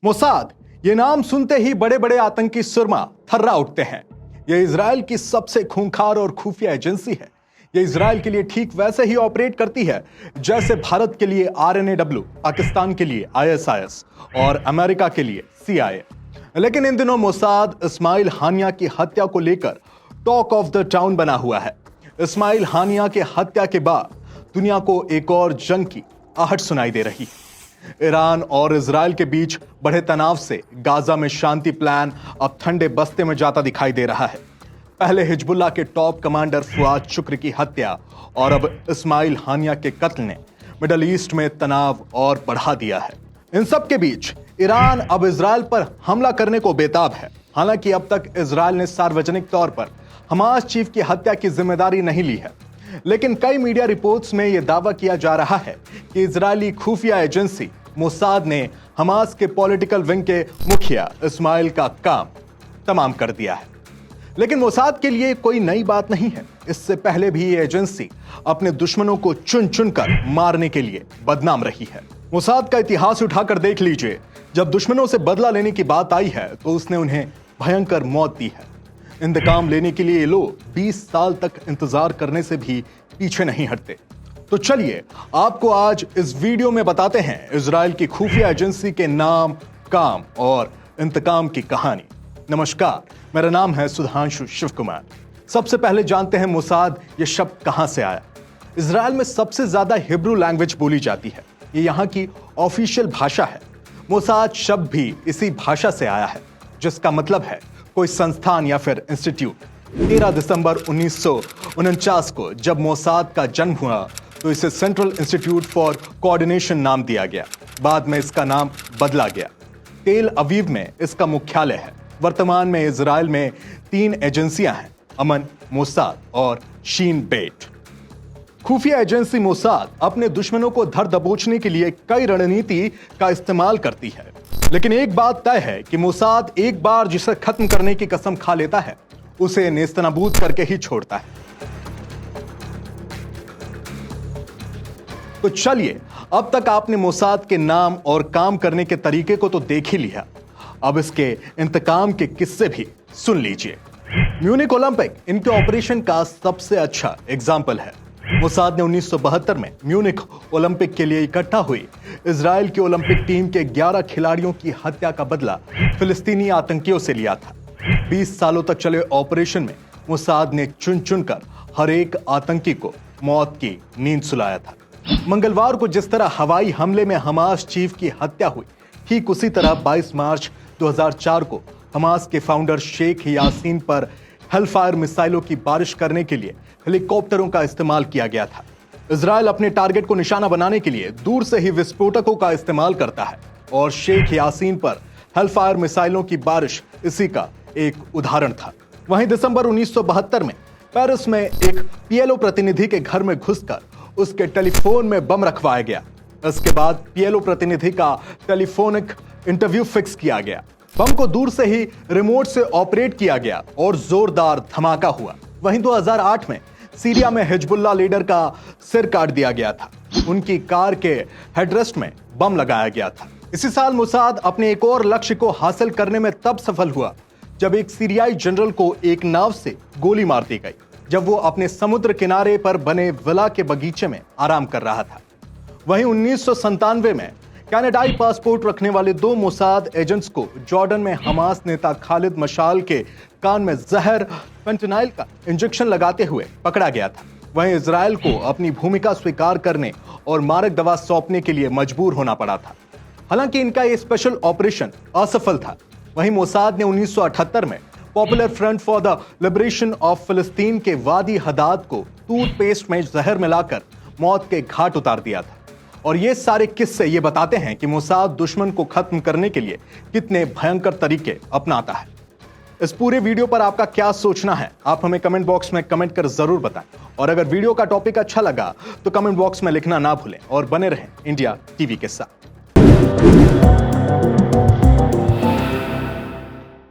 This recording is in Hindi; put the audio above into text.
मोसाद, ये नाम सुनते ही बड़े बड़े आतंकी सुरमा थर्रा उठते हैं। ये इजराइल की सबसे खूंखार और खुफिया एजेंसी है। ये इजराइल के लिए ठीक वैसे ही ऑपरेट करती है जैसे भारत के लिए RNAW, पाकिस्तान के लिए ISIS और अमेरिका के लिए CIA। लेकिन इन दिनों मोसाद इस्माइल हानिया की हत्या को लेकर टॉक ऑफ द टाउन बना हुआ है। इस्माइल हानिया के हत्या के बाद दुनिया को एक और जंग की आहट सुनाई दे रही है। ईरान और इजराइल के बीच बढ़े तनाव से गाजा में शांति प्लान अब ठंडे बस्ते में जाता दिखाई दे रहा है। पहले हिजबुल्लाह के टॉप कमांडर फुआद शुक्र की हत्या और अब इस्माइल हानिया के कत्ल ने मिडल ईस्ट में तनाव और बढ़ा दिया है। इन सब के बीच ईरान अब इजराइल पर हमला करने को बेताब है। हालांकि अब तक इजराइल ने सार्वजनिक तौर पर हमास चीफ की हत्या की जिम्मेदारी नहीं ली है, लेकिन कई मीडिया रिपोर्ट्स में यह दावा किया जा रहा है कि इजरायली खुफिया एजेंसी मोसाद ने हमास के पॉलिटिकल विंग के मुखिया इस्माइल का काम तमाम कर दिया है। लेकिन मोसाद के लिए कोई नई बात नहीं है। इससे पहले भी ये एजेंसी अपने दुश्मनों को चुन चुन कर मारने के लिए बदनाम रही है। मोसाद का इतिहास उठाकर देख लीजिए। जब दुश्मनों से बदला लेने की बात आई है तो उसने उन्हें भयंकर मौत दी है। इंतकाम लेने के लिए ये लोग 20 साल तक इंतजार करने से भी पीछे नहीं हटते। तो चलिए आपको आज इस वीडियो में बताते हैं इजराइल की खुफिया एजेंसी के नाम, काम और इंतकाम की कहानी। नमस्कार, मेरा नाम है सुधांशु शिव कुमार। सबसे पहले जानते हैं मोसाद ये शब्द कहां से आया। इजराइल में सबसे ज्यादा हिब्रू लैंग्वेज बोली जाती है। ये यहाँ की ऑफिशियल भाषा है। मोसाद शब्द भी इसी भाषा से आया है, जिसका मतलब है कोई संस्थान या फिर इंस्टीट्यूट। 13 दिसंबर 1949 को जब मोसाद का जन्म हुआ तो इसे सेंट्रल इंस्टीट्यूट फॉर कोऑर्डिनेशन नाम दिया गया। बाद में इसका नाम बदला गया। तेल अवीव में इसका मुख्यालय है। वर्तमान में इजराइल में 3 एजेंसियां हैं, अमन, मोसाद और शीन बेट। खुफिया एजेंसी मोसाद अपने दुश्मनों को धर दबोचने के लिए कई रणनीति का इस्तेमाल करती है, लेकिन एक बात तय है कि मोसाद एक बार जिसे खत्म करने की कसम खा लेता है उसे नेस्तनाबूद करके ही छोड़ता है। तो चलिए, अब तक आपने मोसाद के नाम और काम करने के तरीके को तो देख ही लिया। अब इसके इंतकाम के किस्से भी सुन लीजिए। म्यूनिक ओलंपिक इनके ऑपरेशन का सबसे अच्छा एग्जाम्पल है। मोसाद ने 1972 में म्यूनिक ओलंपिक के लिए इकट्ठा हुई इजराइल की ओलंपिक टीम के 11 खिलाड़ियों की हत्या का बदला फिलिस्तीनी आतंकियों से लिया था। 20 सालों तक चले ऑपरेशन में मोसाद ने चुन चुनकर हर एक आतंकी को मौत की नींद सुलाया था। मंगलवार को जिस तरह हवाई हमले में हमास चीफ की हत्या हुई, ठीक उसी तरह 22 मार्च 2004 को हमास के फाउंडर शेख यासीन पर हेलफायर मिसाइलों की बारिश करने के लिए हेलीकॉप्टरों का इस्तेमाल किया गया था। इजराइल अपने टारगेट को निशाना बनाने के लिए दूर से ही विस्फोटकों का इस्तेमाल करता है और शेख यासीन पर हेलफायर मिसाइलों की बारिश इसी का एक उदाहरण था। वहीं दिसंबर 1972 में पेरिस में एक PLO प्रतिनिधि के घर में घुसकर उसके टेलीफोन में बम रखवाया गया। इसके बाद PLO प्रतिनिधि का टेलीफोनिक इंटरव्यू फिक्स किया गया। बम को दूर से ही रिमोट से ऑपरेट किया गया और जोरदार धमाका हुआ। वहीं 2008 में सीरिया में हिजबुल्लाह लीडर का सिर काट दिया गया था। उनकी कार के हेडरेस्ट में बम लगाया गया था। इसी साल मोसाद अपने एक और लक्ष्य को हासिल करने में तब सफल हुआ जब एक सीरियाई जनरल को एक नाव से गोली मार दी गई, जब वो अपने समुद्र किनारे पर बने विला के बगीचे में आराम कर रहा था। वहीं 1997 में कनाडाई पासपोर्ट रखने वाले 2 मोसाद एजेंट्स को जॉर्डन में हमास नेता खालिद मशाल के कान में जहर फेंटेनाइल का इंजेक्शन लगाते हुए पकड़ा गया था। वहीं इजराइल को अपनी भूमिका स्वीकार करने और मारक दवा सौंपने के लिए मजबूर होना पड़ा था। हालांकि इनका यह स्पेशल ऑपरेशन असफल था। वहीं मोसाद ने 1978 में popular front for the liberation of फिलिस्तीन के वादी हदाद को टूथपेस्ट में जहर मिलाकर मौत के घाट उतार दिया था। और ये सारे किस्से ये बताते हैं कि मोसाद दुश्मन को खत्म करने के लिए कितने भयंकर तरीके अपनाता है। इस पूरे वीडियो पर आपका क्या सोचना है, आप हमें कमेंट बॉक्स में कमेंट कर जरूर बताएं। और अगर वीडियो का टॉपिक अच्छा लगा तो कमेंट बॉक्स में लिखना ना भूलें और बने रहें इंडिया टीवी के साथ।